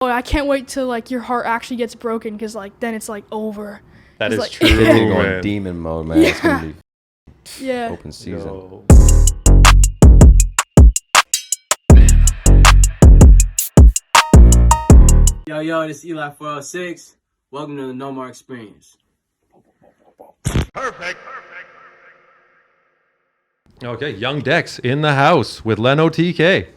I can't wait till like your heart actually gets broken, because like then it's like over. That is like, true, They're going man. demon mode, man. It's gonna be Yeah. open season. Yo. Yo, this is Eli406. Welcome to the No More Experience. Perfect. Okay, Young Decs in the house with Leno TK.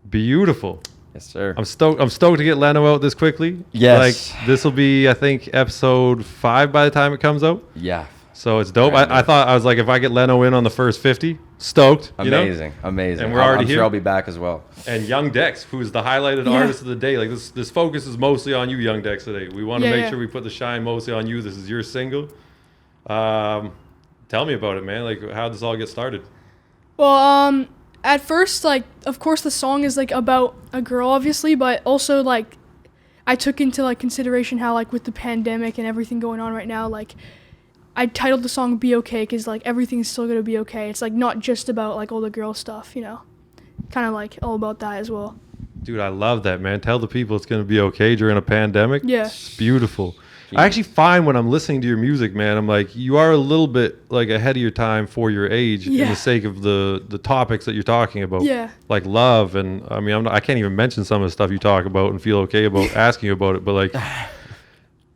Beautiful. Yes, sir. I'm stoked to get Leno out this quickly. Yes. Like, this will be, I think, episode 5 by the time it comes out. Yeah. So it's dope. Right, I thought, I was like, if I get Leno in on the first 50, stoked. Amazing. You know? Amazing. And we're already I'm here. sure I'll be back as well. And Young Decs, who's the highlighted artist of the day. Like, this focus is mostly on you, Young Decs, today. We want to make sure we put the shine mostly on you. This is your single. Tell me about it, man. Like, how'd this all get started? Well, at first, like, of course the song is like about a girl, obviously, but also like I took into like consideration how like with the pandemic and everything going on right now, like I titled the song "Be Okay" because like everything's still gonna be okay. It's like not just about like all the girl stuff, you know, kind of like all about that as well. Dude, I love that, man. Tell the people it's going to be okay during a pandemic. Yeah. It's beautiful. I actually find when I'm listening to your music, man, I'm like, you are a little bit like ahead of your time for your age in the sake of the topics that you're talking about. Yeah. Like love. And I mean, I can't even mention some of the stuff you talk about and feel okay about asking you about it. But like,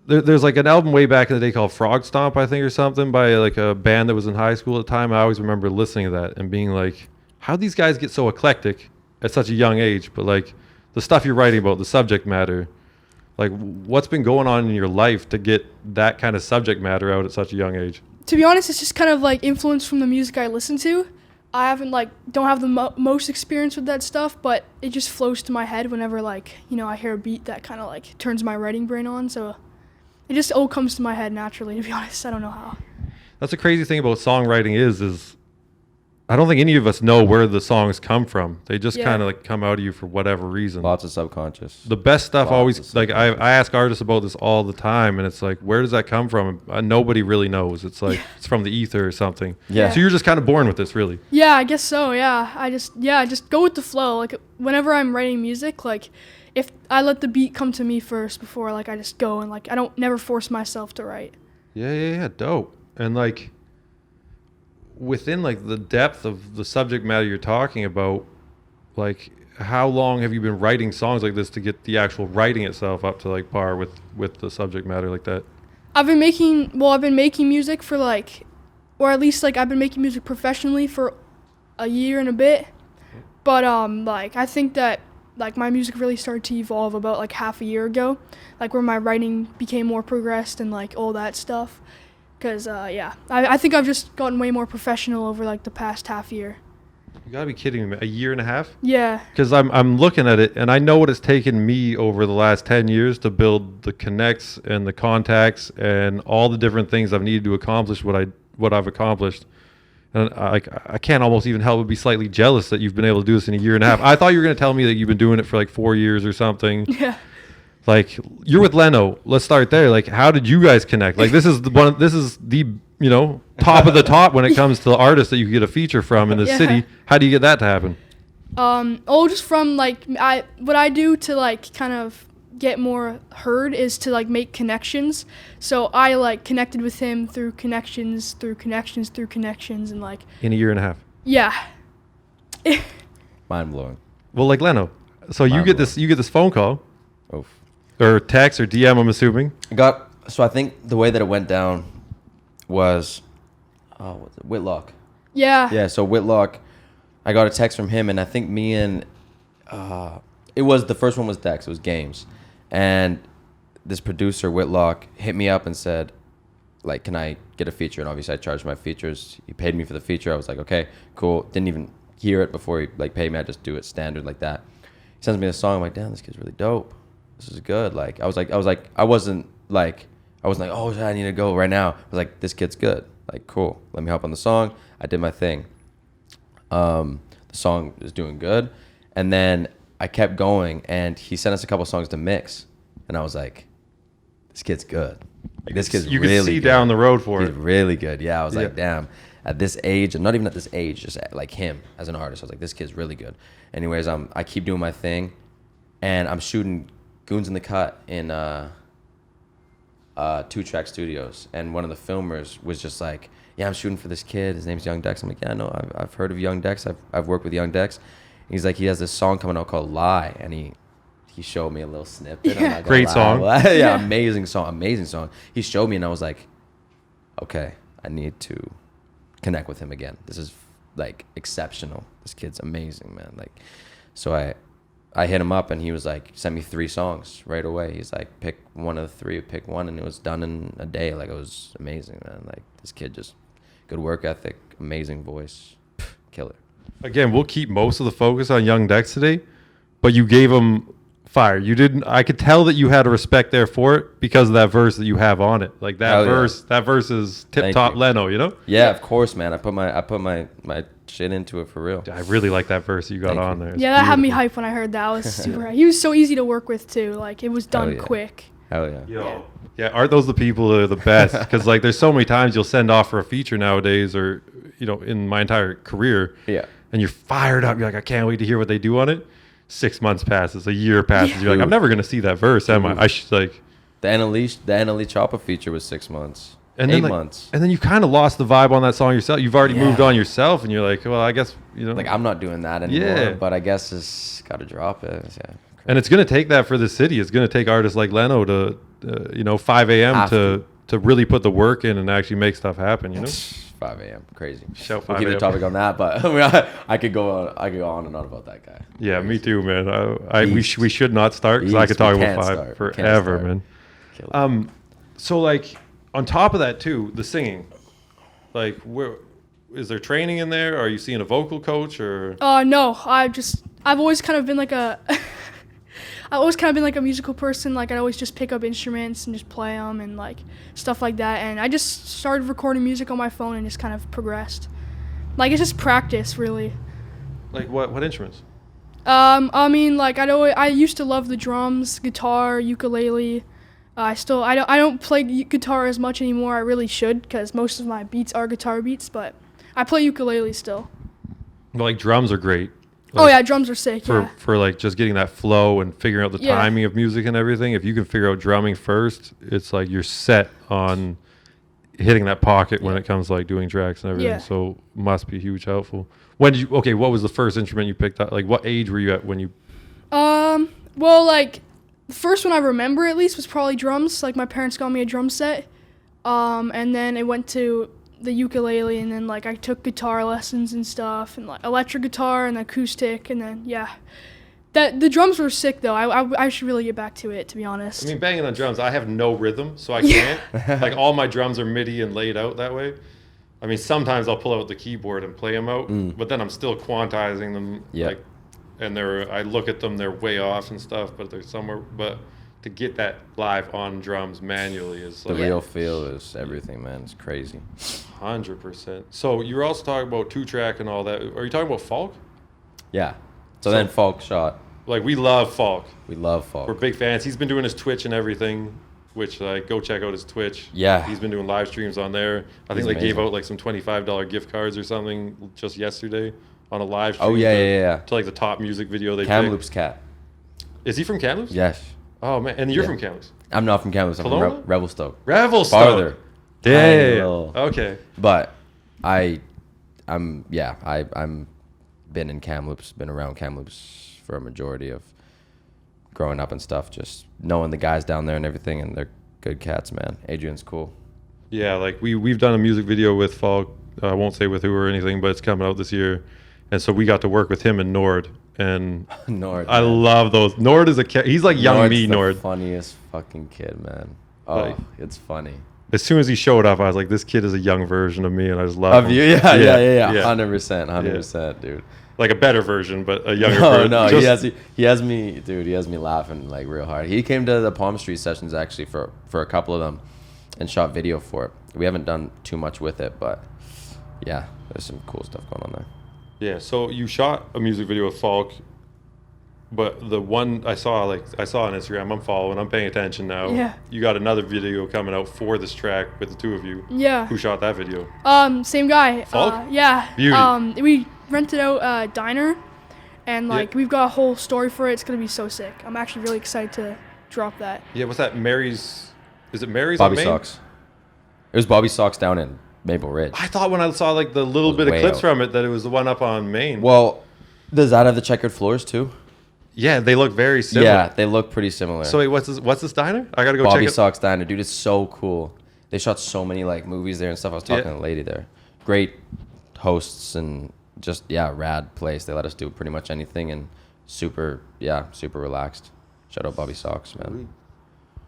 there's like an album way back in the day called Frog Stomp, I think, or something, by like a band that was in high school at the time. I always remember listening to that and being like, how'd these guys get so eclectic at such a young age? But like the stuff you're writing about, the subject matter, like what's been going on in your life to get that kind of subject matter out at such a young age? To be honest, it's just kind of like influence from the music I listen to. I haven't like don't have the most experience with that stuff, but it just flows to my head whenever like, you know, I hear a beat that kind of like turns my writing brain on. So it just all comes to my head naturally, to be honest. I don't know how. That's the crazy thing about songwriting is I don't think any of us know where the songs come from. They just kind of like come out of you for whatever reason. Lots of subconscious. The best stuff always, like I ask artists about this all the time, and it's like, where does that come from? Nobody really knows. It's like it's from the ether or something. Yeah. So you're just kind of born with this, really. Yeah, I guess so. Yeah, I just go with the flow. Like whenever I'm writing music, like if I let the beat come to me first before like I just go, and like I don't never force myself to write. Yeah, dope. And like within like the depth of the subject matter you're talking about, like how long have you been writing songs like this to get the actual writing itself up to like par with the subject matter like that? I've been making music for like, or at least like I've been making music professionally for a year and a bit. But like I think that like my music really started to evolve about like half a year ago, like where my writing became more progressed and like all that stuff. Because, I think I've just gotten way more professional over, like, the past half year. You gotta be kidding me. A year and a half? Yeah. Because I'm looking at it, and I know what it's taken me over the last 10 years to build the connects and the contacts and all the different things I've needed to accomplish what I've accomplished. And I can't almost even help but be slightly jealous that you've been able to do this in a year and a half. I thought you were going to tell me that you've been doing it for, like, 4 years or something. Yeah. Like, you're with Leno. Let's start there. Like, how did you guys connect? Like, this is the you know, top of the top when it comes to artists that you get a feature from in the city. How do you get that to happen? Just from like what I do to like kind of get more heard is to like make connections. So I like connected with him through connections, and like In a year and a half. yeah. Mind blowing. Well, like Leno. So you get this phone call. Oof. Or text or DM, I'm assuming. So I think the way that it went down was, what's it? Whitlock. Yeah. Yeah, so Whitlock, I got a text from him, and I think me and, the first one was Decs, it was games. And this producer, Whitlock, hit me up and said, like, can I get a feature? And obviously I charged my features. He paid me for the feature. I was like, okay, cool. Didn't even hear it before he like paid me. I just do it standard like that. He sends me the song. I'm like, damn, this kid's really dope. This is good. Like, I wasn't like, oh, I need to go right now. I was like, this kid's good. Like, cool. Let me help on the song. I did my thing. The song is doing good. And then I kept going, and he sent us a couple songs to mix. And I was like, this kid's good. Like, this kid's really good. You could see down the road for it. He's really good. Yeah, I was like, damn. At this age, and not even at this age, just like him as an artist, I was like, this kid's really good. Anyways, I keep doing my thing, and I'm shooting Goons in the Cut in 2-Track Studios, and one of the filmers was just like, yeah, I'm shooting for this kid. His name's Young Decs. I'm like, yeah, no, I've heard of Young Decs. I've worked with Young Decs. He's like, he has this song coming out called Lie, and he showed me a little snippet. Yeah. Great song. Yeah, amazing song. He showed me, and I was like, okay, I need to connect with him again. This is like exceptional. This kid's amazing, man. Like, so I hit him up, and he was like, send me 3 songs right away. He's like, pick one of the 3, pick one, and it was done in a day. Like, it was amazing, man. Like, this kid just good work ethic, amazing voice, killer. Again, we'll keep most of the focus on Young Decs today, but you gave him fire. You didn't. I could tell that you had a respect there for it because of that verse that you have on it. Like that verse. Yeah. That verse is tip top Leno. You know. Yeah, of course, man. I put my shit into it for real. I really like that verse that you got on there. It's that had me hyped when I heard that. I was super. He was so easy to work with too. Like it was done quick. Hell yeah. Yo. Yeah, aren't those the people that are the best? Because like, there's so many times you'll send off for a feature nowadays, or in my entire career. Yeah. And you're fired up. You're like, I can't wait to hear what they do on it. 6 months passes, a year passes. You're like, I'm never gonna see that verse, am I? I should like. The NLE Choppa feature was 6 months. And 8 then, months. And then you kind of lost the vibe on that song yourself. You've already moved on yourself, and you're like, well, I guess Like, I'm not doing that anymore. Yeah. But I guess it's got to drop it. Yeah. And it's gonna take that for the city. It's gonna take artists like Leno to 5 a.m. to really put the work in and actually make stuff happen. 5 a.m. Crazy. Shout We'll 5 keep the a.m. topic on that, but I could go on and on about that guy. Yeah, me too, man. We should not start because I could talk about 5 forever, man. So like on top of that too, the singing, like where is there training in there? Are you seeing a vocal coach or? No, I've always kind of been like a musical person. Like I'd always just pick up instruments and just play them and like stuff like that. And I just started recording music on my phone and just kind of progressed. Like it's just practice, really. Like what instruments? I mean, like I used to love the drums, guitar, ukulele. I don't play guitar as much anymore. I really should because most of my beats are guitar beats, but I play ukulele still. Well, like drums are great. Oh yeah, drums are sick. For like just getting that flow and figuring out the timing of music and everything. If you can figure out drumming first, it's like you're set on hitting that pocket when it comes to like doing tracks and everything. Yeah. So must be huge helpful. When did you? Okay, what was the first instrument you picked up? Like what age were you at when you? Well, like the first one I remember at least was probably drums. Like my parents got me a drum set, and then it went to the ukulele, and then like I took guitar lessons and stuff, and like electric guitar and acoustic, and then the drums were sick though. I should really get back to it, to be honest. I mean, banging on drums, I have no rhythm, so I can't. Like all my drums are MIDI and laid out that way. I mean, sometimes I'll pull out the keyboard and play them out, but then I'm still quantizing them. Yeah. Like, and I look at them, they're way off and stuff, but they're somewhere. But to get that live on drums manually is like the real feel is everything, man. It's crazy. 100%. So you're also talking about 2-track and all that. Are you talking about folk? Yeah. So then Falk shot. Like we love folk. We love Falk. We're big fans. He's been doing his Twitch and everything, which like go check out his Twitch. Yeah. He's been doing live streams on there. I think they gave out like some $25 gift cards or something just yesterday on a live stream. Oh yeah. To like the top music video they Kamloops cat. Is he from Kamloops? Yes. Oh man, and you're from Kamloops. I'm not from Kamloops. I'm Kelowna? from Revelstoke. Revelstoke. Farther. Yeah. Okay. But I'm been in Kamloops, been around Kamloops for a majority of growing up and stuff, just knowing the guys down there and everything, and they're good cats, man. Adrian's cool. Yeah, like we've done a music video with Falk. I won't say with who or anything, but it's coming out this year, and so we got to work with him and Nord. And Nord, I love those. Nord is he's like young me, Nord. Funniest fucking kid, man. Oh, like, it's funny. As soon as he showed up, I was like, this kid is a young version of me, and I just love him. You? Yeah. 100%, dude. Like a better version, but a younger version. No, he has me laughing like real hard. He came to the Palm Street sessions actually for a couple of them and shot video for it. We haven't done too much with it, but yeah, there's some cool stuff going on there. Yeah, so you shot a music video with Falk, but the one I saw on Instagram, I'm following, I'm paying attention now. Yeah. You got another video coming out for this track with the two of you. Yeah. Who shot that video? Same guy. Falk? Yeah. Beauty. We rented out a diner, and like we've got a whole story for it. It's gonna be so sick. I'm actually really excited drop that. Yeah, what's that? Mary's. Is it Mary's? Bobby on Main? Socks. It was Bobby Socks down in Maple Ridge. I thought when I saw like the little was bit of way clips out. from it that it was the one up on Main. Well, does that have the checkered floors too? Yeah, they look very similar. Yeah, they look pretty similar. So wait, what's this diner? I gotta go Bobby check it. Socks Diner, dude, it's so cool. They shot so many like movies there and stuff. I was talking to a lady there. Great hosts and just rad place. They let us do pretty much anything and super relaxed. Shout out Bobby Socks, man.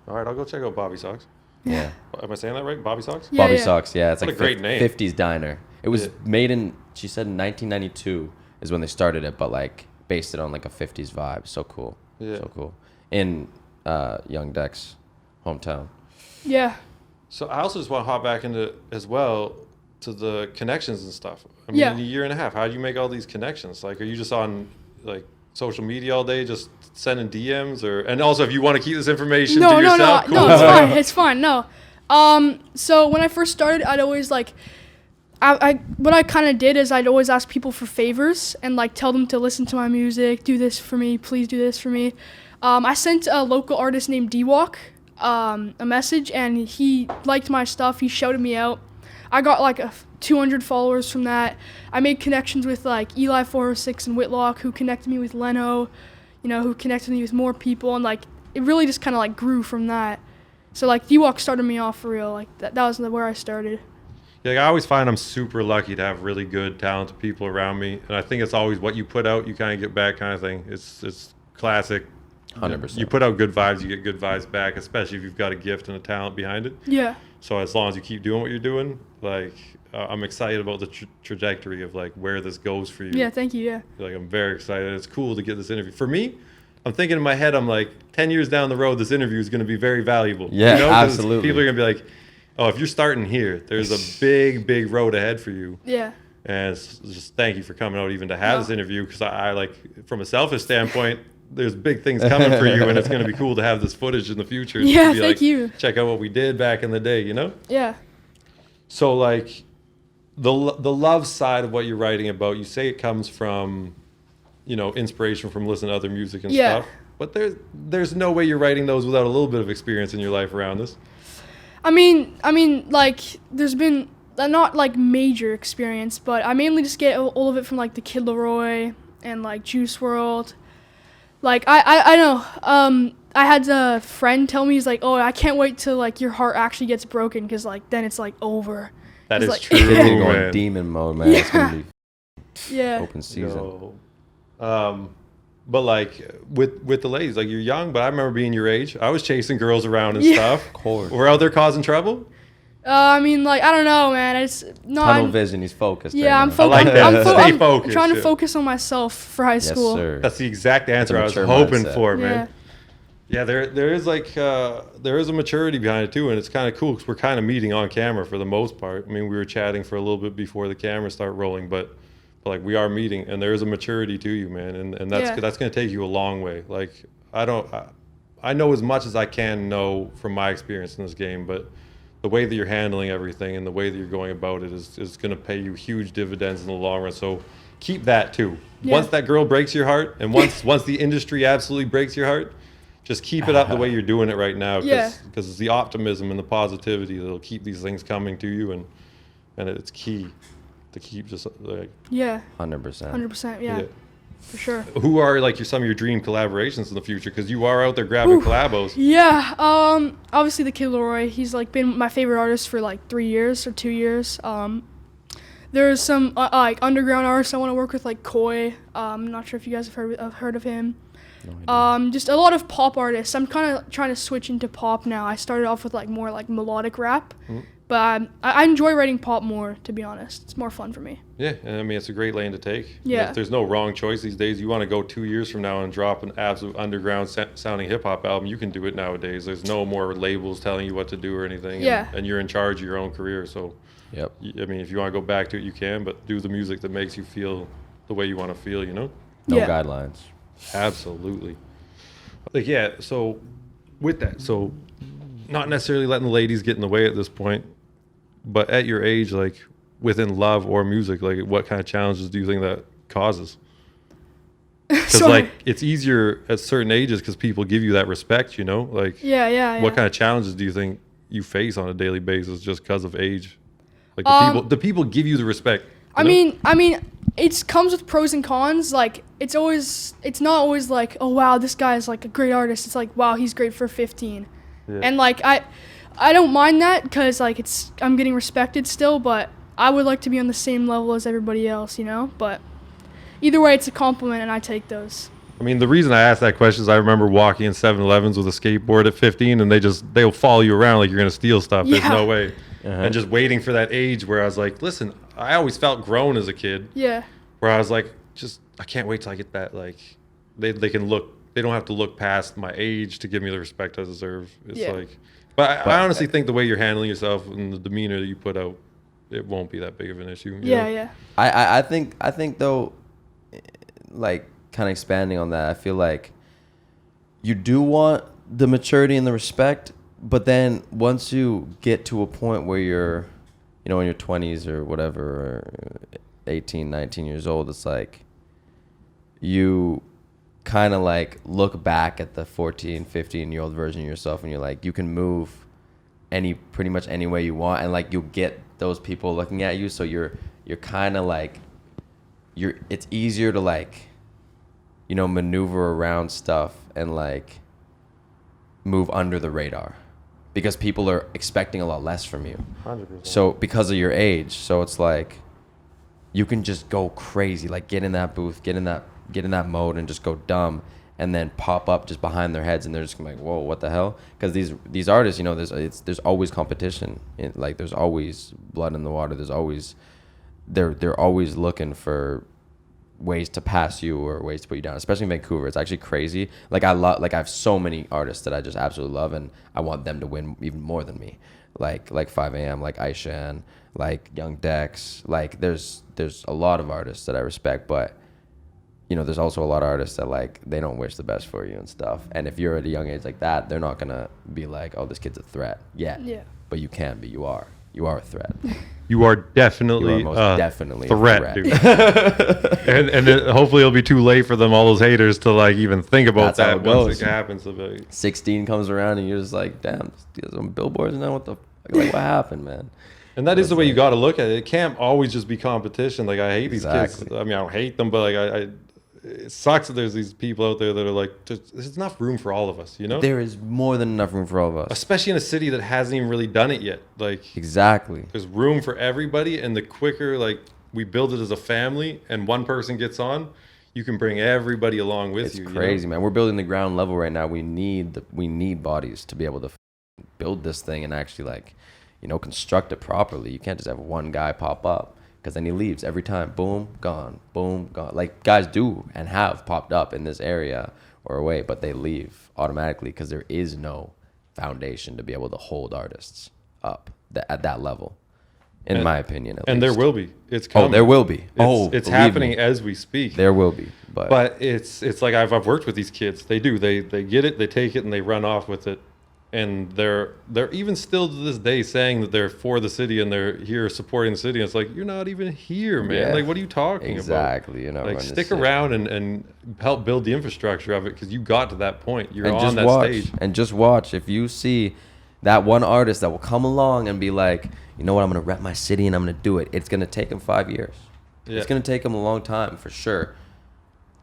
All right, I'll go check out Bobby Socks. Yeah. Am I saying that right? Bobby Socks? Yeah, Bobby yeah. Socks, yeah. It's What like a great name. 50s diner. It was Yeah. made in, she said in 1992 is when they started it, but like based it on like a 50s vibe. So cool. Yeah. So cool. In Young Decs' hometown. Yeah. So I also just want to hop back into as well to the connections and stuff. I mean, Yeah. in a year and a half, how do you make all these connections? Like, are you just on like social media all day, just sending DMs, or? And also, if you want to keep this information to yourself, cool. No, it's fine. It's fine. No. So when I first started, I'd always like, what I kind of did is I'd always ask people for favors and like tell them to listen to my music, do this for me, please do this for me. I sent a local artist named D-Walk a message, and he liked my stuff. He shouted me out. I got like 200 followers from that. I made connections with like Eli406 and Whitlock, who connected me with Leno, who connected me with more people, and like it really just kind of like grew from that. So like D-Walk started me off for real. Like that was where I started. Yeah, I always find I'm super lucky to have really good, talented people around me, and I think it's always what you put out, you kind of get back, kind of thing. It's classic. 100%. You put out good vibes, you get good vibes back, especially if you've got a gift and a talent behind it. Yeah. So as long as you keep doing what you're doing, like I'm excited about the trajectory of like where this goes for you. Yeah. Thank you. Yeah. Like I'm very excited. It's cool to get this interview. For me, I'm thinking in my head, I'm like 10 years down the road, this interview is going to be very valuable. Yeah, 'Cause absolutely. People are going to be like, oh, if you're starting here, there's a big, big road ahead for you. Yeah. And it's just thank you for coming out even to have this interview, because I like, from a selfish standpoint, there's big things coming for you, and it's going to be cool to have this footage in the future. Yeah, to be thank like, you. Check out what we did back in the day, Yeah. So like the love side of what you're writing about, you say it comes from, inspiration from listening to other music and Yeah. stuff. But there's no way you're writing those without a little bit of experience in your life around this. I mean, like there's been not like major experience, but I mainly just get all of it from like the Kid Leroy and like Juice WRLD. Like I know. I had a friend tell me, he's like, oh, I can't wait till like your heart actually gets broken, because like then it's like over. That It's is like- true, Kids are going man. demon mode, man. It's gonna be Yeah. open season. No. But like with the ladies, like you're young, but I remember being your age. I was chasing girls around and Yeah. stuff. Of course. We're out there causing trouble. I mean, like I don't know, man. It's no. Tunnel vision. He's focused. Yeah, right I'm now. focused. like that. Stay I'm focused, trying to yeah. focus on myself for high Yes, school. sir. That's the exact answer I was mature hoping mindset. for, Yeah. man. Yeah, there is like there is a maturity behind it too, and it's kind of cool because we're kind of meeting on camera for the most part. I mean, we were chatting for a little bit before the camera start rolling, but like we are meeting, and there is a maturity to you, man, and that's Yeah. that's going to take you a long way. Like I know as much as I can know from my experience in this game, but the way that you're handling everything and the way that you're going about it is going to pay you huge dividends in the long run. So keep that too. Yeah. Once that girl breaks your heart, and once the industry absolutely breaks your heart, just keep it up the way you're doing it right now, Yeah. because it's the optimism and the positivity that'll keep these things coming to you, and it's key to keep just like 100%. 100%. Yeah, for sure. Who are like some of your dream collaborations in the future? Because you are out there grabbing collabos. Yeah. Obviously the Kid Leroy. He's like been my favorite artist for like 3 years or 2 years. There's some like underground artists I want to work with, like Koi. I'm not sure if you guys have heard of him. Just a lot of pop artists. I'm kind of trying to switch into pop now. I started off with like more like melodic rap, but I enjoy writing pop more, to be honest. It's more fun for me. Yeah, and I mean it's a great lane to take. Yeah. There's no wrong choice these days. You want to go 2 years from now and drop an absolute underground sounding hip hop album, you can do it nowadays. There's no more labels telling you what to do or anything. Yeah. And you're in charge of your own career. So, Yep. I mean, if you want to go back to it, you can, but do the music that makes you feel the way you want to feel, No Yeah. guidelines. Absolutely. Like, yeah, so with that, so not necessarily letting the ladies get in the way at this point, but at your age, like within love or music, like what kind of challenges do you think that causes? Because Sorry. like it's easier at certain ages because people give you that respect, you know. Like, Yeah. what kind of challenges do you think you face on a daily basis just because of age? Like the people give you the respect. I mean, it comes with pros and cons. Like it's not always like, oh wow, this guy is like a great artist. It's like, wow, he's great for 15. Yeah. And like I don't mind that because like I'm getting respected still, but I would like to be on the same level as everybody else, you know. But either way, it's a compliment, and I take those. I mean, the reason I asked that question is I remember walking in 7-Elevens with a skateboard at 15, and they'll follow you around like you're gonna steal stuff. Yeah. There's no way. And just waiting for that age where I was like, listen, I always felt grown as a kid. Yeah. Where I was like, I can't wait till I get that. Like, they don't have to look past my age to give me the respect I deserve. It's like, but I honestly think the way you're handling yourself and the demeanor that you put out, it won't be that big of an issue. Yeah. I think though, like kind of expanding on that, I feel like you do want the maturity and the respect, but then once you get to a point where you're, you know, in your 20s or whatever, or 18, 19 years old, it's like you kind of like look back at the 14, 15-year-old version of yourself and you're like, you can move pretty much any way you want, and like you'll get those people looking at you, so you're kind of like it's easier to like, you know, maneuver around stuff and like move under the radar because people are expecting a lot less from you. 100%. So because of your age, so it's like you can just go crazy, like get in that booth, get in that mode and just go dumb, and then pop up just behind their heads, and they're just like, whoa, what the hell? Because these artists, you know, there's always competition. Like there's always blood in the water. There's always they're always looking for ways to pass you or ways to put you down, especially in Vancouver. It's actually crazy. Like I have so many artists that I just absolutely love, and I want them to win even more than me. Like 5am, like Aishan, like Young Decs. Like there's a lot of artists that I respect, but you know, there's also a lot of artists that like they don't wish the best for you and stuff. And if you're at a young age like that, they're not gonna be like, oh, this kid's a threat. Yeah. But you can be. You are a threat. You are definitely definitely a threat. Dude. and then hopefully it'll be too late for them, all those haters, to like even think about That's how that it once goes. it happens. Like, 16 comes around and you're just like, damn, these on billboards now. What the like? What happened, man? and that is the way you got to look at it. It can't always just be competition. Like I hate these Exactly. kids. I mean, I don't hate them, but like it sucks that there's these people out there that are like, there's enough room for all of us, you know? There is more than enough room for all of us. Especially in a city that hasn't even really done it yet. Like Exactly. there's room for everybody, and the quicker like we build it as a family and one person gets on, you can bring everybody along with It's you. crazy, you know? man. We're building the ground level right now. We need bodies to be able to build this thing and actually like, you know, construct it properly. You can't just have one guy pop up, because then he leaves every time. Boom, gone. Boom, gone. Like guys do and have popped up in this area or away, but they leave automatically because there is no foundation to be able to hold artists up at that level, in my opinion. At And least. there will be. It's coming. Oh, there will be. It's happening as we speak. There will be. But it's like I've worked with these kids. They do. They get it. They take it and they run off with it. And they're even still to this day saying that they're for the city and they're here supporting the city. And it's like, you're not even here, man. Yeah. Like, what are you talking about? Exactly. You're not Like, running the stick city. around and help build the infrastructure of it, because you got to that point. You're And on just that watch, stage. and just watch. If you see that one artist that will come along and be like, you know what, I'm going to rep my city and I'm going to do it. It's going to take him 5 years. Yeah. It's going to take him a long time for sure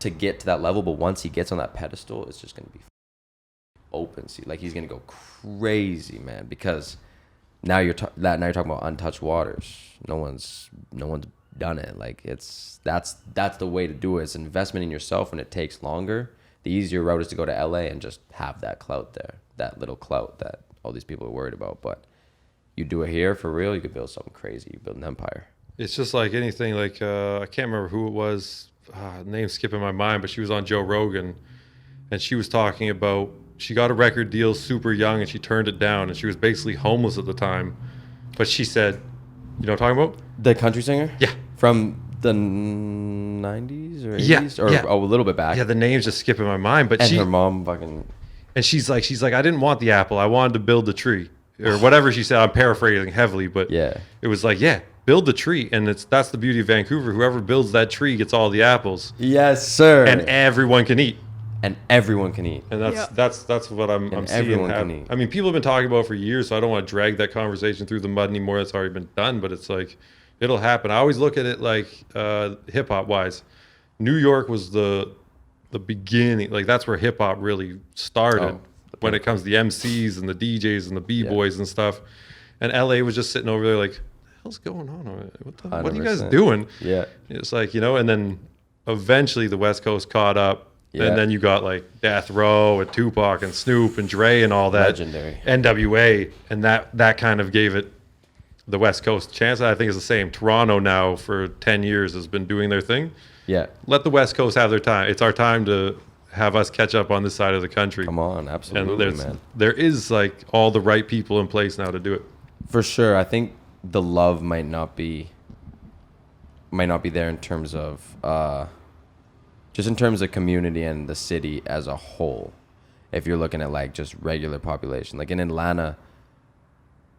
to get to that level. But once he gets on that pedestal, it's just going to be open. See, like he's going to go crazy, man, because now you're talking about untouched waters. No one's done it. Like that's the way to do it. It's investment in yourself, and it takes longer. The easier route is to go to LA and just have that clout there, that little clout that all these people are worried about. But you do it here for real, you could build something crazy. You build an empire. It's just like anything. Like I can't remember who it was. Name's skipping my mind, but she was on Joe Rogan, and she was talking about she got a record deal super young and she turned it down, and she was basically homeless at the time. But she said, you know what I'm talking about? The country singer? Yeah. From the 90s or 80s? Yeah, Or yeah. a little bit back. Yeah, the name's just skipping my mind. But and her mom fucking... And she's like, I didn't want the apple. I wanted to build the tree, or whatever she said. I'm paraphrasing heavily, but Yeah. it was like, yeah, build the tree, and that's the beauty of Vancouver. Whoever builds that tree gets all the apples, Yes, sir. and everyone can eat. And everyone can eat. And that's what I'm seeing everyone can happen. eat. I mean, people have been talking about it for years, so I don't want to drag that conversation through the mud anymore. That's already been done, but it's like it'll happen. I always look at it like hip hop wise. New York was the beginning. Like that's where hip hop really started when it comes to the MCs and the DJs and the B-boys and stuff. And LA was just sitting over there like, hell's going on? What are you guys doing? Yeah. It's like, and then eventually the West Coast caught up. Yeah. And then you got like Death Row and Tupac and Snoop and Dre and all that. Legendary. NWA. And that kind of gave it the West Coast chance. I think is the same. Toronto now for 10 years has been doing their thing. Yeah. Let the West Coast have their time. It's our time to have us catch up on this side of the country. Come on, absolutely, man. There is like all the right people in place now to do it. For sure. I think the love might not be there in terms of just in terms of community and the city as a whole. If you're looking at like just regular population, like in Atlanta,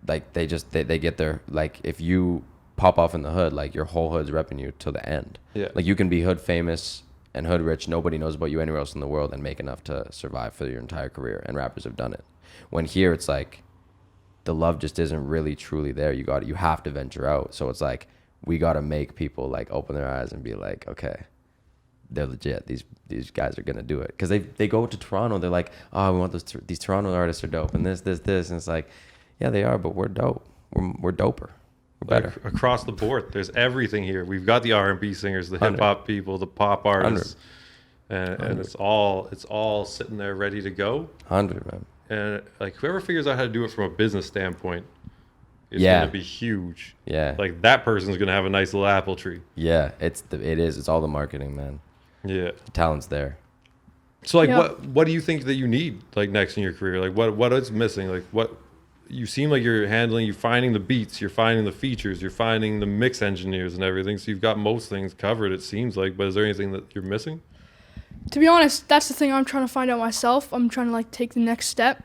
like they get their, like if you pop off in the hood, like your whole hood's repping you till the end. Yeah. Like you can be hood famous and hood rich, nobody knows about you anywhere else in the world, and make enough to survive for your entire career. And rappers have done it. When here it's like the love just isn't really truly there. You have to venture out. So it's like we got to make people like open their eyes and be like, okay, they're legit. These guys are gonna do it, because they go to Toronto. They're like, oh, we want these Toronto artists are dope, and this, and it's like, yeah, they are, but we're dope. We're doper. We're better. Like across the board, there's everything here. We've got the R&B singers, the hip hop people, the pop artists, and it's all sitting there ready to go. 100, man. And like whoever figures out how to do it from a business standpoint is gonna be huge. Yeah. Like that person's gonna have a nice little apple tree. Yeah, it's all the marketing, man. Yeah. The talent's there. So like what do you think that you need like next in your career? Like what is missing? Like what you seem like you're finding the beats, you're finding the features, you're finding the mix engineers and everything. So you've got most things covered, it seems like, but is there anything that you're missing? To be honest, that's the thing I'm trying to find out myself. I'm trying to like take the next step.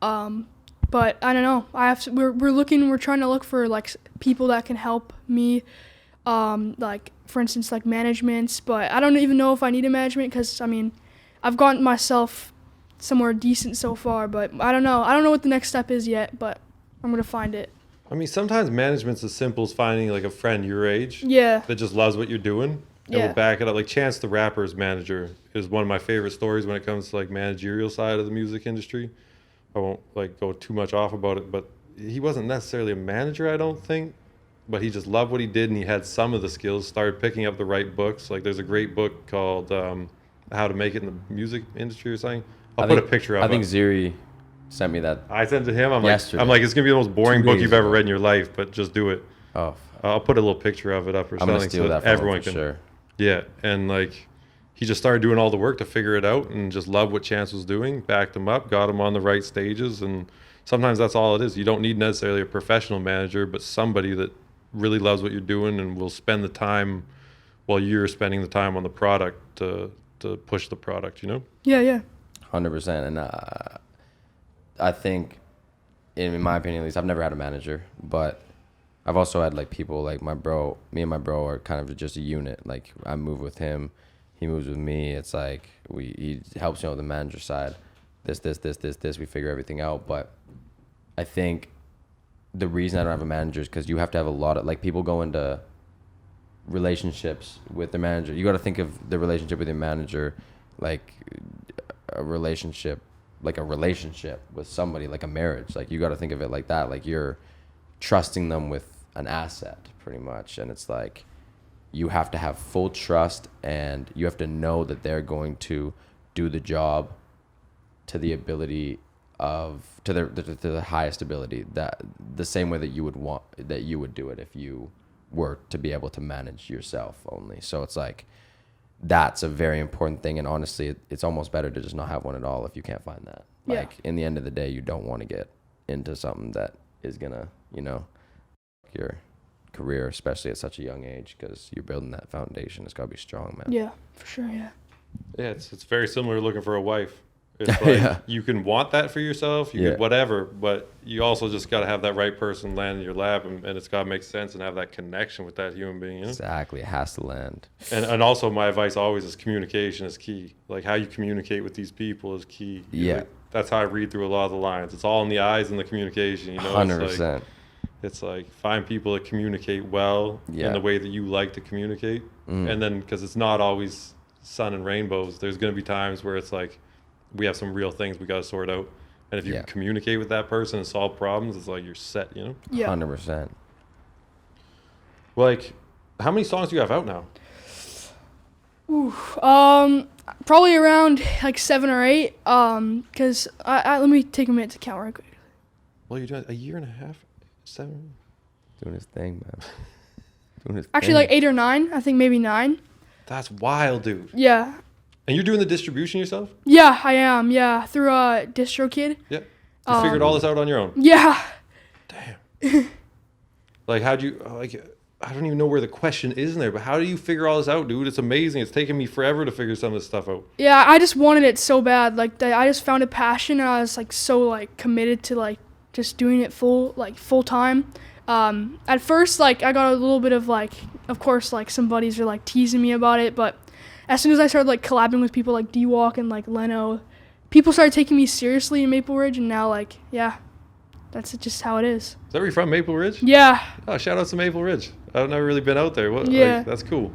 But I don't know. We're trying to look for like people that can help me, like for instance like managements. But I don't even know if I need a management, because I mean, I've gotten myself somewhere decent so far. But I don't know. I don't know what the next step is yet. But I'm gonna find it. I mean, sometimes management's as simple as finding like a friend your age. Yeah. That just loves what you're doing. And will back it up. Like Chance the Rapper's manager is one of my favorite stories when it comes to like managerial side of the music industry. I won't like go too much off about it, but he wasn't necessarily a manager, I don't think, but he just loved what he did, and he had some of the skills, started picking up the right books. Like there's a great book called How to Make It in the Music Industry or something. I'll put a picture up. I think Ziri sent me that. I sent it to him. I'm yesterday. like, it's going to be the most boring 2 book days you've ever ago. read in your life, but just do it. Oh. I'll put a little picture of it up or I'm gonna something steal so that from everyone him for can. sure. Yeah, and like he just started doing all the work to figure it out, and just loved what Chance was doing, backed him up, got him on the right stages, and sometimes that's all it is. You don't need necessarily a professional manager, but somebody that really loves what you're doing and will spend the time while you're spending the time on the product to push the product, Yeah. 100%. And I think, in my opinion at least, I've never had a manager, but I've also had like people like me and my bro are kind of just a unit. Like I move with him, he moves with me. It's like he helps me on the manager side. This, we figure everything out. But I think the reason I don't have a manager is because you have to have a lot of, like, people go into relationships with their manager. You got to think of the relationship with your manager like a relationship with somebody, like a marriage. Like you got to think of it like that. Like you're trusting them with an asset pretty much, and it's like you have to have full trust, and you have to know that they're going to do the job to the ability of to the highest ability, that the same way that you would do it if you were to be able to manage yourself only. So it's like that's a very important thing, and honestly it's almost better to just not have one at all if you can't find that. Like in the end of the day, you don't want to get into something that is gonna your career, especially at such a young age, because you're building that foundation. It's got to be strong, man. Yeah, for sure. Yeah. Yeah, it's very similar to looking for a wife. It's like Yeah. you can want that for yourself, you Yeah. could whatever, but you also just got to have that right person land in your lap, and it's got to make sense and have that connection with that human being. You know? Exactly. It has to land. And also my advice always is communication is key. Like how you communicate with these people is key. Yeah. Like, that's how I read through a lot of the lines. It's all in the eyes and the communication. You know, 100%. It's like find people that communicate well Yeah. in the way that you like to communicate, and then because it's not always sun and rainbows. There's going to be times where it's like we have some real things we got to sort out, and if you Yeah. can communicate with that person and solve problems, it's like you're set. You know. Yeah. 100%. Like, how many songs do you have out now? Probably around like 7 or 8. Cause I let me take a minute to count right quick. Well, you're doing a year and a half, 7. Doing his thing, man. Doing his Actually, thing. like 8 or 9. I think maybe 9. That's wild, dude. Yeah. And you're doing the distribution yourself? Yeah, I am. Yeah, through DistroKid. Yep. You figured all this out on your own? Yeah. Damn. Like, how'd you, like, I don't even know where the question is in there, but how do you figure all this out, dude? It's amazing. It's taken me forever to figure some of this stuff out. Yeah, I just wanted it so bad. Like, I just found a passion, and I was like so like committed to like just doing it full time. At first, like I got a little bit of like, of course, like some buddies are like teasing me about it, but as soon as I started like collabing with people like D-Walk and like Leno, people started taking me seriously in Maple Ridge, and now like, yeah, that's just how it is. Is that where you're from, Maple Ridge? Yeah. Oh, shout out to Maple Ridge. I've never really been out there. What, Yeah. Like, that's cool.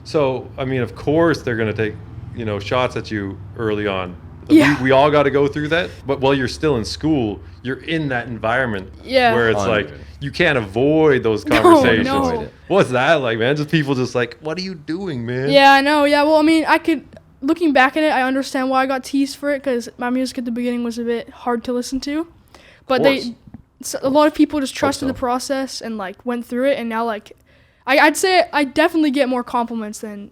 So, I mean, of course they're going to take, shots at you early on. Yeah. We all got to go through that. But while you're still in school, you're in that environment Yeah. where it's like, 100. you can't avoid those No, conversations. no. What's that like, man? Just people just like, what are you doing, man? Yeah, I know. Yeah, well, I mean, looking back at it, I understand why I got teased for it, because my music at the beginning was a bit hard to listen to. But course. a lot of people just trusted so. the process and like went through it, and now like, I'd say I definitely get more compliments than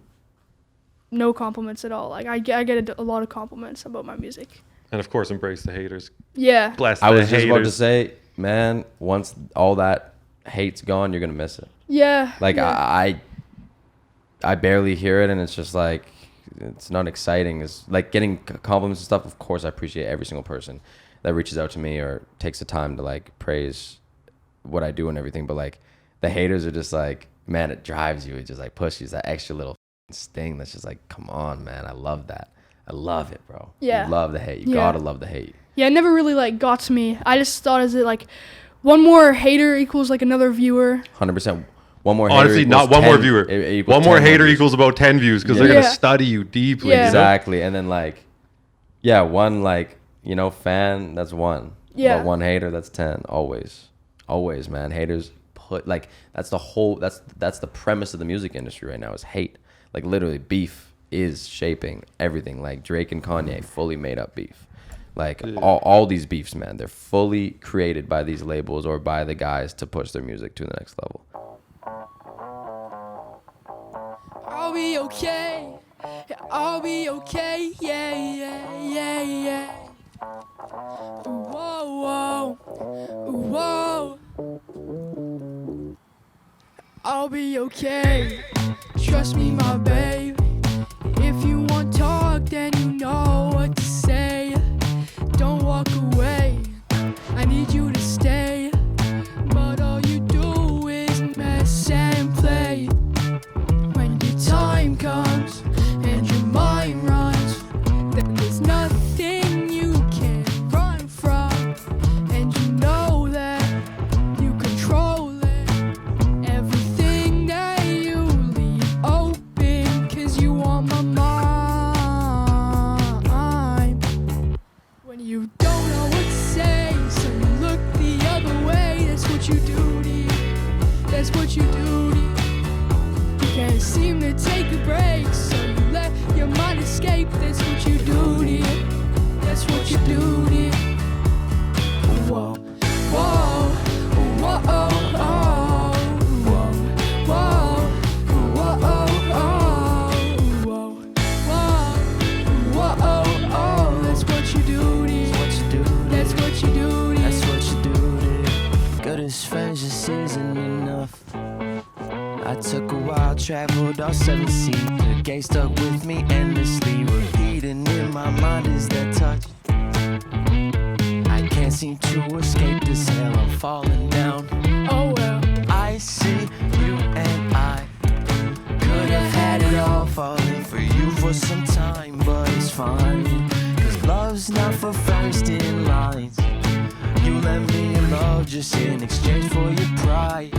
no compliments at all. Like I get a lot of compliments about my music. And of course, embrace the haters. Yeah. Bless I the was just haters. about to say, man, once all that hate's gone, you're going to miss it. Yeah. Like yeah. I barely hear it, and it's just like, it's not exciting. It's like getting compliments and stuff. Of course, I appreciate every single person that reaches out to me or takes the time to like praise what I do and everything. But like the haters are just like, man, it drives you. It just like pushes that extra little sting that's just like, come on, man. I love that. I love it, bro. Yeah. You love the hate. You Yeah. gotta love the hate. Yeah, it never really like got to me. I just thought as it like one more hater equals like another viewer. 100%. One more hater Honestly, equals not one 10 more viewer. it equals One more 10 hater views. equals about 10 views because Yeah. they're going to Yeah. study you deeply. Yeah. You know? Exactly. And then like, yeah, one like, fan, that's 1. Yeah. But one hater, that's 10. Always. Always, man. Haters put like, that's the premise of the music industry right now is hate. Like literally beef is shaping everything. Like Drake and Kanye fully made up beef. Like all these beefs, man, they're fully created by these labels or by the guys to push their music to the next level. I'll be okay. I'll be okay. Yeah, yeah, yeah, yeah. Whoa, whoa, whoa. I'll be okay. Trust me, my babe. If you want talk, then you know what to say. Don't walk away. I need you to stay. But all you do is mess and play. When your time comes and your mind runs, then there's nothing you can run from. And you know that you control it. Everything that you leave open, 'cause you on my mind. When you don't know what to say, so you look the other way. That's what you do to you. That's what you do to you. You can't seem to take a break, so you let your mind escape. That's what you do to you. That's what you do to you. Whoa, whoa, whoa, oh, oh. Whoa, whoa, whoa, oh, oh. Whoa, whoa, whoa, oh, oh. That's what you do to you. That's what you do to you. That's what you do to you. Good as friends just isn't enough. I I took a while, traveled all 7 seas. The game stuck with me endlessly. Repeating in my mind is that touch. I can't seem to escape this hell, I'm falling down. Oh well. I see you and I could have had it all, falling for you for some time, but it's fine. Cause love's not for first in lines. You let me your love just in exchange for your pride.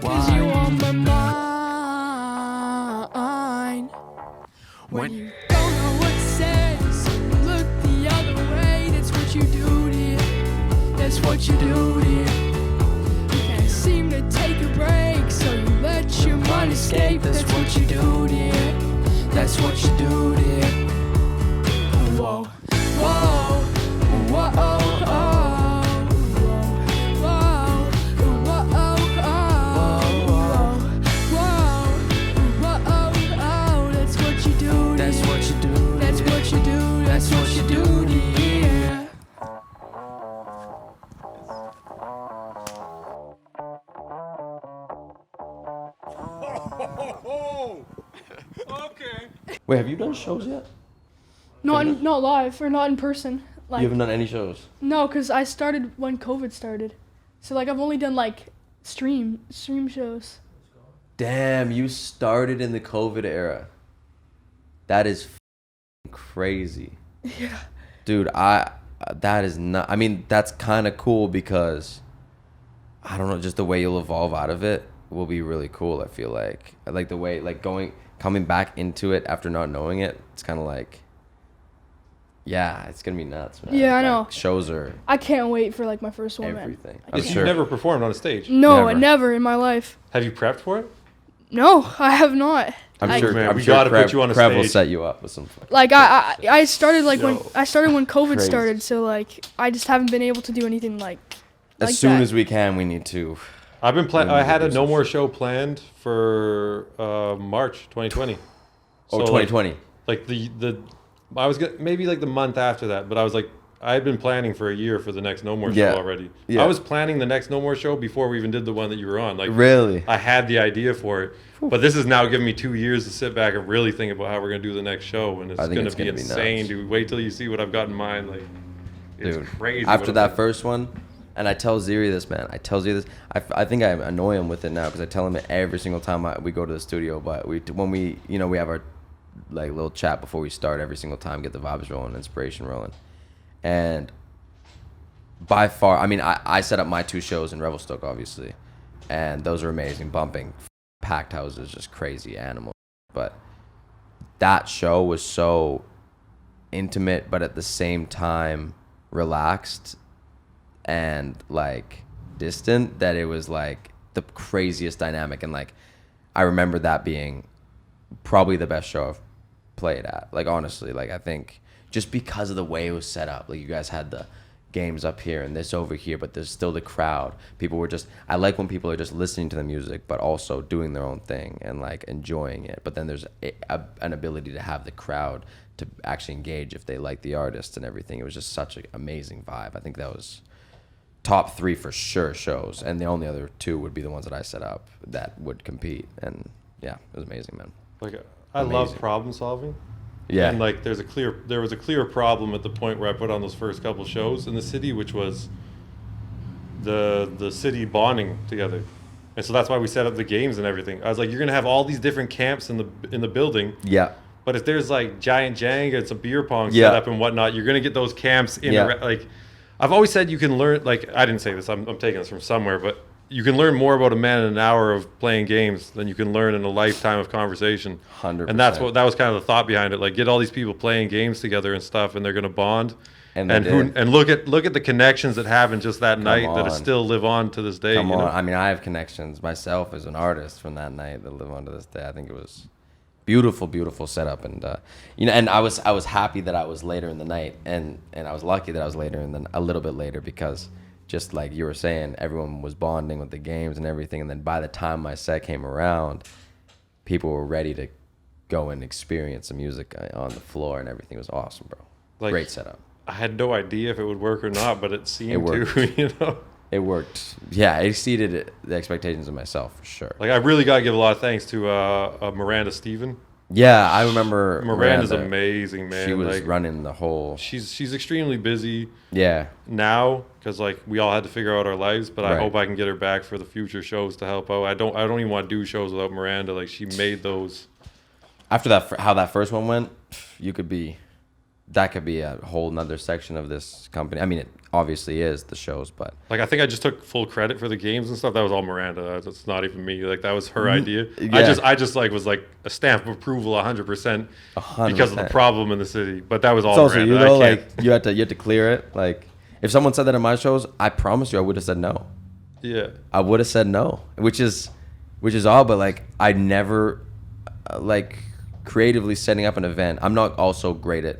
Cause you Why? on my mind. When you don't know what to say, so you look the other way. That's what you do, dear. That's what you do, dear. You can't seem to take a break, so you let your mind escape. That's what you do, dear. That's what you do, dear. Whoa, whoa, whoa, oh, oh. That's what you do. That's what you do. That's what you do, dear. Wait, have you done shows yet? Not live or not in person. Like You haven't done any shows. no, cause I started when COVID started, so like I've only done like stream shows. Damn, you started in the COVID era. That is crazy. Yeah. Dude, that is not, I mean, that's kind of cool because I don't know, just the way you'll evolve out of it will be really cool. I feel like the way, like coming back into it after not knowing it. It's kind of like, yeah, it's gonna be nuts, man. Yeah, I Like, know. shows are I can't wait for like my first one, man. everything. I I'm Yes, can't. sure. You've never performed on a stage. No, Never. never in my life. Have you prepped for it? No, I have not. I'm I- sure. Man, I'm we sure gotta put Krev, you on a Krev will stage. set you up with some. Like I started like when Yo. I started when COVID Crazy. started, so like I just haven't been able to do anything like As like soon that. as we can, we need to. I've been We need I to had a do No some More shit. show planned for March 2020. Oh, So, 2020. Like the I was gonna, maybe like the month after that, but I was like I had been planning for a year for the next No More Yeah. show already. Yeah. I was planning the next No More show before we even did the one that you were on. Like Really? I had the idea for it, but this is now giving me 2 years to sit back and really think about how we're gonna do the next show, and it's I think gonna it's be gonna be insane, nuts. dude. Wait till you see what I've got in mind. Like it's Dude, crazy. after what that I'm- first one, and I tell Ziri this, man. I tell Ziri this. I think I annoy him with it now because I tell him it every single time we go to the studio. But when we we have our like little chat before we start every single time, get the vibes rolling, inspiration rolling, and by far, I mean, I set up my 2 shows in Revelstoke, obviously, and those are amazing, bumping, packed houses, just crazy animals. But that show was so intimate, but at the same time relaxed and like distant, that it was like the craziest dynamic. And like I remember that being probably the best show I've played at. Like honestly, like I think just because of the way it was set up, like you guys had the games up here and this over here, but there's still the crowd. People were just, I like when people are just listening to the music but also doing their own thing and like enjoying it, but then there's an ability to have the crowd to actually engage if they like the artist and everything. It was just such an amazing vibe. I think that was top 3 for sure shows, and the only other 2 would be the ones that I set up that would compete. And yeah, it was amazing, man. like I love Amazing. problem solving. Yeah. And like there was a clear problem at the point where I put on those first couple shows in the city, which was the city bonding together. And so that's why we set up the games and everything. I was like, you're gonna have all these different camps in the building, Yeah. but if there's like giant Jenga and some beer pong Yeah. set up and whatnot, you're gonna get those camps in Yeah. like I've always said you can learn, like I didn't say this, I'm taking this from somewhere, but you can learn more about a man in an hour of playing games than you can learn in a lifetime of conversation. 100%. And that was kind of the thought behind it. Like get all these people playing games together and stuff, and they're gonna bond. And they did. and look at the connections that happen just that night that on. still live on to this day. Come you on. know? I mean, I have connections myself as an artist from that night that live on to this day. I think it was beautiful, beautiful setup. And and I was happy that I was later in the night, and I was lucky that I was later and then a little bit later, because just like you were saying, everyone was bonding with the games and everything. And then by the time my set came around, people were ready to go and experience the music on the floor, and everything was awesome, bro. Like, Great setup. I had no idea if it would work or not, but it seemed worked. to, you know. It worked. Yeah, it exceeded the expectations of myself for sure. Like I really got to give a lot of thanks to Miranda Steven. Yeah, I remember Miranda's Miranda. amazing, man. She was like, running the whole. She's extremely busy Yeah. now because like we all had to figure out our lives. But I Right. hope I can get her back for the future shows to help out. I don't even want to do shows without Miranda. Like she made those. After that, how that first one went, that could be a whole nother section of this company. I mean, it obviously is the shows, but Like I think I just took full credit for the games and stuff. That was all Miranda. That's not even me. Like that was her Mm-hmm. idea. Yeah. I just like was like a stamp of approval 100% 100%. because of the problem in the city. But that was all it's also Miranda. you know I can't- like you had to clear it. Like if someone said that in my shows, I promise you I would have said no. yeah. I would have said no, which is odd, but like I never like creatively setting up an event. I'm not also great at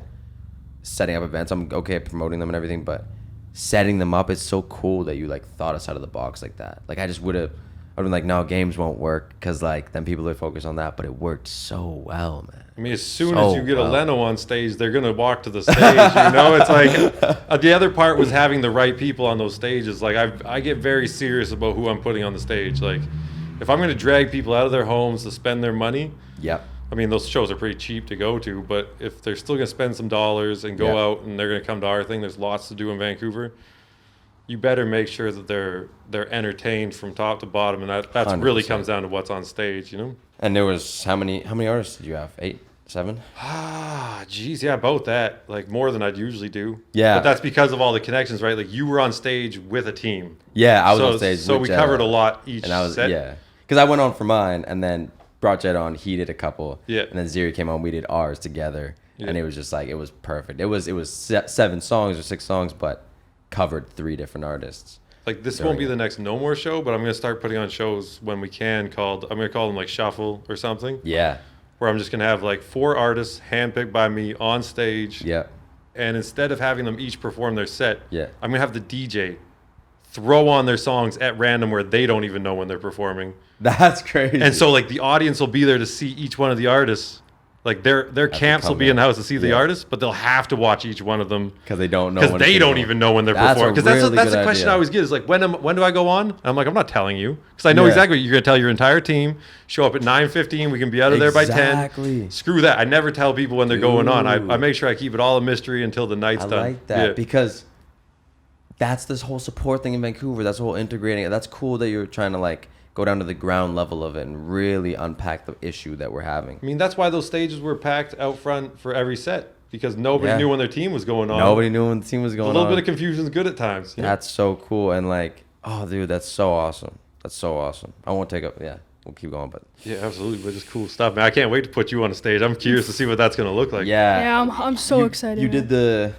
setting up events. I'm okay at promoting them and everything, but setting them up, it's so cool that you like thought outside of the box like that. Like I just would have been like, no, games won't work because like then people would focus on that, but it worked so well, man. I mean, as soon So as you get a well. Leno on stage, they're gonna walk to the stage. You know, it's like the other part was having the right people on those stages. Like I get very serious about who I'm putting on the stage. Like if I'm gonna drag people out of their homes to spend their money, Yep. I mean, those shows are pretty cheap to go to, but if they're still going to spend some dollars and go Yeah. out and they're going to come to our thing, there's lots to do in Vancouver. You better make sure that they're entertained from top to bottom, and that really 100%. comes down to what's on stage, you know? And there was how many artists did you have? 8, 7? Ah, geez, yeah, about that. Like more than I'd usually do. Yeah. But that's because of all the connections, right? Like you were on stage with a team. Yeah, I was so, on stage. So with we Jed, covered a lot each and I was set. because I went on for mine and then brought Jed on. He did a couple. Yeah. And then Ziri came on. We did ours together, and Yeah. it was just like it was perfect. It was 7 songs or 6 songs, but covered 3 different artists. Like this Very won't be good. the next No More show, but I'm going to start putting on shows when we can I'm going to call them like Shuffle or something. Yeah. Where I'm just going to have like 4 artists handpicked by me on stage. Yeah. And instead of having them each perform their set, Yeah. I'm going to have the DJ throw on their songs at random where they don't even know when they're performing. That's crazy. And so like the audience will be there to see each one of the artists. Like their camps will come be in the in. house to see the Yeah. artists, but they'll have to watch each one of them because they don't know. because when they it's don't gonna- even know when they're That's a performing. Because really that's the good question idea. I always get is like when do I go on? And I'm like, I'm not telling you because I know Yeah. exactly what you're gonna tell your entire team. Show up at 9:15. We can be out of there by 10. Exactly. Screw that. I never tell people when they're going on. I Dude. make sure I keep it all a mystery until the night's I done. like that Yeah. because that's this whole support thing in Vancouver. That's the whole integrating. That's cool that you're trying to like go down to the ground level of it and really unpack the issue that we're having. I mean, that's why those stages were packed out front for every set because nobody Yeah. knew when their team was going on. Nobody knew when the team was A going little on. bit of confusion is good at times. you know? That's so cool. And like, oh, dude, that's so awesome. That's so awesome. I won't take up. Yeah, we'll keep going. But Yeah, absolutely. But it's cool stuff, man. I can't wait to put you on a stage. I'm curious to see what that's going to look like. yeah, I'm so You- excited. You man. did the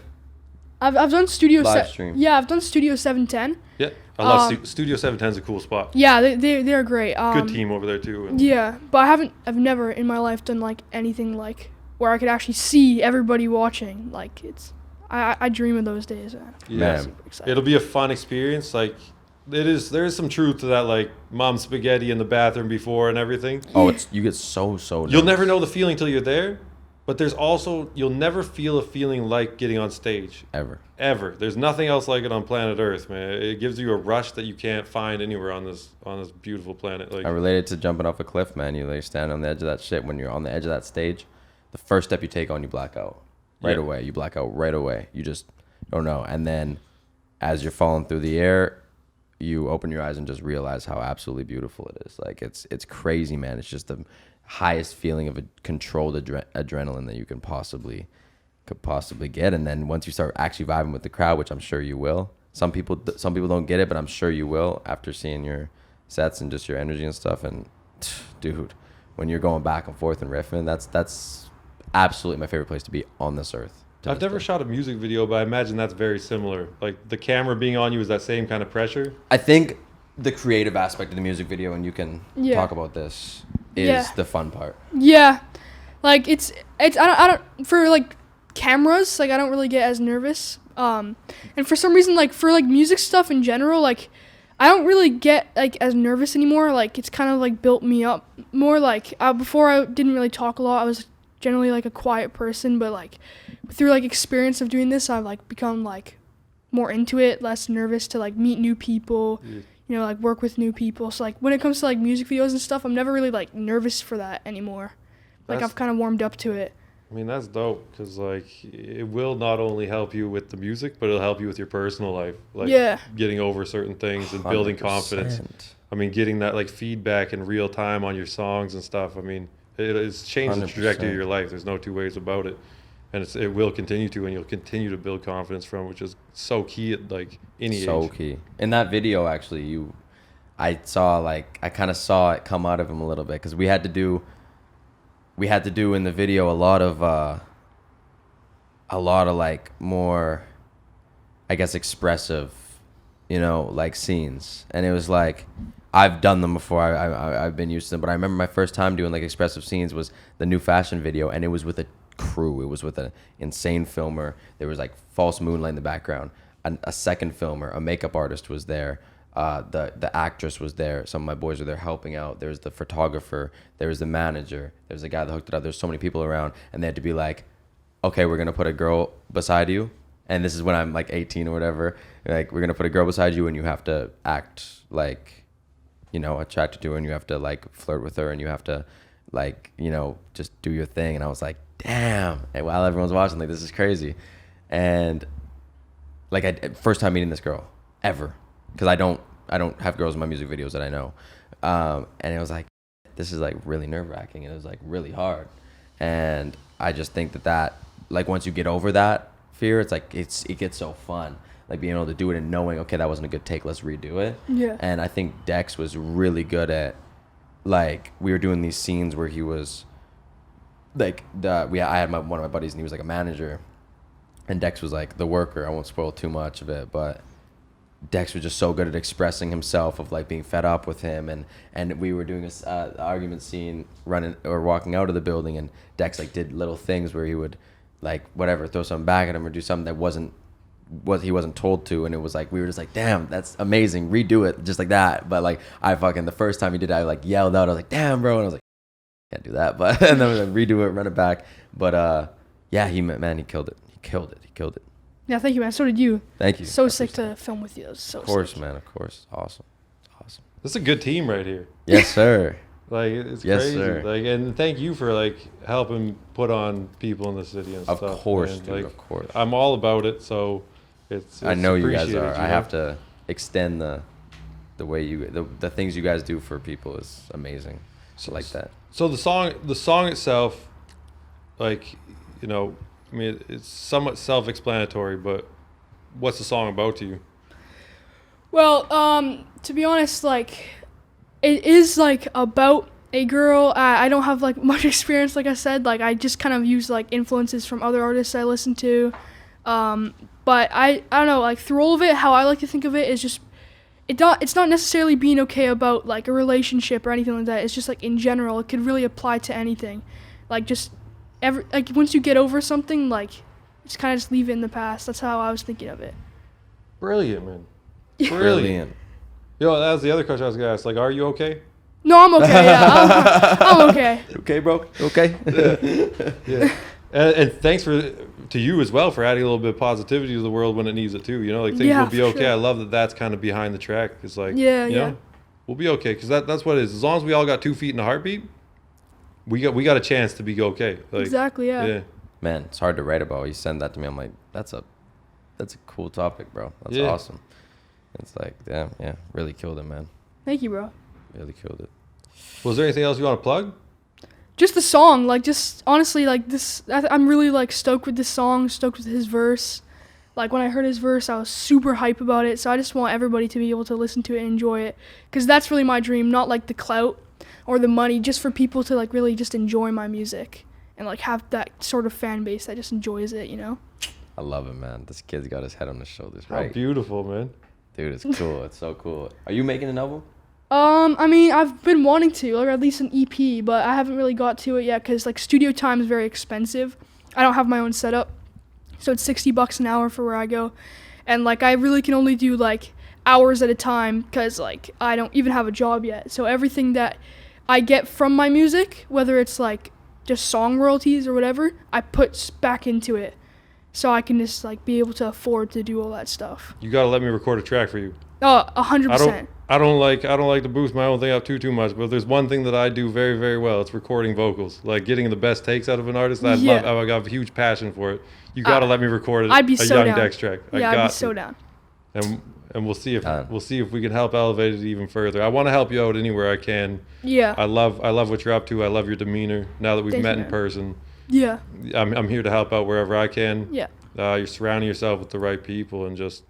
I've done Studio live stream. Yeah, I've done Studio 710. Yeah. I love Um, Studio 710 is a cool spot. Yeah, they're great. Good team over there, too. And Yeah, but I've never in my life done like anything like where I could actually see everybody watching. Like I dream of those days. Man. yeah. Man. Super excited. It'll be a fun experience. Like, there is some truth to that, like, mom spaghetti in the bathroom before and everything. Oh, you get so You'll nervous. never know the feeling till you're there. But there's also, you'll never feel a feeling like getting on stage. ever. Ever. There's nothing else like it on planet Earth, man. It gives you a rush that you can't find anywhere on this beautiful planet. Like, I related to jumping off a cliff, man. You like stand on the edge of that shit. When you're on the edge of that stage, the first step you take on, you black out right Yeah. away. You black out right away. You just don't know. And then as you're falling through the air, you open your eyes and just realize how absolutely beautiful it is. Like it's crazy, man. It's just the highest feeling of a controlled adrenaline that you could possibly get. And then once you start actually vibing with the crowd, which I'm sure you will. Some people don't get it, but I'm sure you will after seeing your sets and just your energy and stuff. And dude, when you're going back and forth and riffing, that's absolutely my favorite place to be on this earth. I've never shot a music video, but I imagine that's very similar. Like, the camera being on you is that same kind of pressure. I think the creative aspect of the music video, and you can Yeah. talk about this, is Yeah. the fun part. Yeah, like it's I don't for like cameras, like I don't really get as nervous. And for some reason, like for like music stuff in general, like I don't really get like as nervous anymore. Like it's kind of like built me up more. Like before I didn't really talk a lot. I was generally like a quiet person, but like through like experience of doing this, I've like become like more into it, less nervous to like meet new people, you know, like work with new people. So like when it comes to like music videos and stuff, I'm never really like nervous for that anymore. Like I've kind of warmed up to it. I mean, that's dope because like it will not only help you with the music, but it'll help you with your personal life, like getting over certain things and building 100%. confidence. I mean, getting that like feedback in real time on your songs and stuff. I mean, it's changed the trajectory of your life. There's no two ways about it, and it will continue to, and you'll continue to build confidence from, which is so key at like any age. So key. In that video, actually, I kind of saw it come out of him a little bit because we had to do in the video a lot of like more, I guess, expressive, you know, like scenes. And it was like, I've done them before. I've been used to them. But I remember my first time doing like expressive scenes was the new fashion video, and it was with a crew. It was with an insane filmer. There was like false moonlight in the background. A second filmer, a makeup artist was there. The actress was there. Some of my boys were there helping out. There's the photographer. There was the manager. There's the guy that hooked it up. There's so many people around, and they had to be like, okay, we're gonna put a girl beside you, and this is when I'm like 18 or whatever. Like, we're gonna put a girl beside you, and you have to act like, you know, attracted to her, and you have to like flirt with her, and you have to like, you know, just do your thing. And I was like, damn. And while everyone's watching, like, this is crazy. And like, first time meeting this girl ever. Because I don't have girls in my music videos that I know. And it was like, this is like really nerve-wracking, and it was like really hard. And I just think that like once you get over that fear, it's like it gets so fun, like being able to do it and knowing, okay, that wasn't a good take, let's redo it. Yeah. And I think Decs was really good at, like, we were doing these scenes where he was like, I had one of my buddies, and he was like a manager, and Decs was like the worker. I won't spoil too much of it, but Decs was just so good at expressing himself, of like being fed up with him, and we were doing a argument scene running or walking out of the building, and Decs like did little things where he would like whatever throw something back at him or do something that he wasn't told to, and it was like we were just like, damn, that's amazing, redo it just like that. But like the first time he did it, I like yelled out, I was like, damn, bro, and I was like, can't do that, but and then I was like, redo it, run it back. But yeah, he killed it. Yeah, thank you, man. So did you. Thank you. So sick to film with you. That was so Of course, sick. man. Of course. Awesome. This is a good team right here. Yes, sir. Like, it's Yes, crazy. sir. Like, and thank you for like helping put on people in the city and stuff. Of course, man. dude. Like, Of course. I'm all about it, so it's I know you guys appreciated, are. I have to extend the way the things you guys do for people is amazing. So like that. So the song itself, like, you know, I mean, it's somewhat self-explanatory, but what's the song about to you? Well, to be honest, like, it is like about a girl. I don't have like much experience, like I said. Like, I just kind of use like influences from other artists I listen to. But I don't know, like, through all of it, how I like to think of it is just, it's not necessarily being okay about like a relationship or anything like that. It's just like in general, it could really apply to anything. Like, just like once you get over something, like, just kind of just leave it in the past. That's how I was thinking of it. Brilliant, man. Brilliant. Yo, that was the other question I was gonna ask. Like, are you okay? No, I'm okay. Yeah, I'm okay. Okay, bro. Okay. Yeah. And thanks to you as well for adding a little bit of positivity to the world when it needs it too. You know, like, things will be for okay. sure. I love that that's kind of behind the track. It's like, Yeah, you yeah. know, we'll be okay, because that's what it is. As long as we all got 2 feet and a heartbeat, we got a chance to be okay. Like, Exactly. Yeah. Man, it's hard to write about. You send that to me, I'm like, that's a cool topic, bro. That's Yeah. awesome. It's like, damn, yeah, really killed it, man. Thank you, bro. Really killed it. Was there anything else you want to plug? Just the song, like, just honestly, like, this, I'm really like stoked with this song, stoked with his verse. Like, when I heard his verse, I was super hype about it. So I just want everybody to be able to listen to it and enjoy it, because that's really my dream. Not like the clout or the money, just for people to like really just enjoy my music and like have that sort of fan base that just enjoys it, you know? I love it, man. This kid's got his head on his shoulders, How right? beautiful, man. Dude, it's cool. It's so cool. Are you making an album? I mean, I've been wanting to, or at least an EP, but I haven't really got to it yet because like studio time is very expensive. I don't have my own setup, so it's $60 an hour for where I go, and like I really can only do like hours at a time because like I don't even have a job yet. So everything that I get from my music, whether it's like just song royalties or whatever, I put back into it. so I can just like be able to afford to do all that stuff. You gotta let me record a track for you. Oh, 100%. I don't like to boost my own thing up too much, but there's one thing that I do very, very well. It's recording vocals, like getting the best takes out of an artist. I got a huge passion for it. You gotta let me record I'd be a so young down. Decs track. I'd be so down. And we'll see if we can help elevate it even further. I want to help you out anywhere I can. Yeah. I love what you're up to. I love your demeanor. Now that we've Thank met you, in man. person, Yeah. I'm here to help out wherever I can. Yeah. You're surrounding yourself with the right people, and just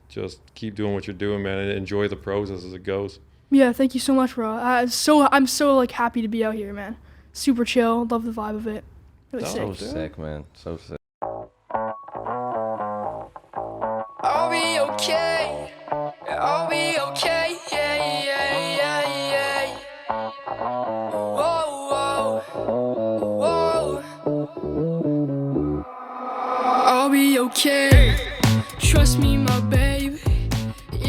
keep doing what you're doing, man, and enjoy the process as it goes. Yeah, thank you so much, bro. I'm so like happy to be out here, man. Super chill. Love the vibe of it. Really So sick. sick, man. So sick. I'll be okay. I'll be okay. Yeah, yeah, yeah, yeah. Whoa, whoa, whoa. I'll be okay.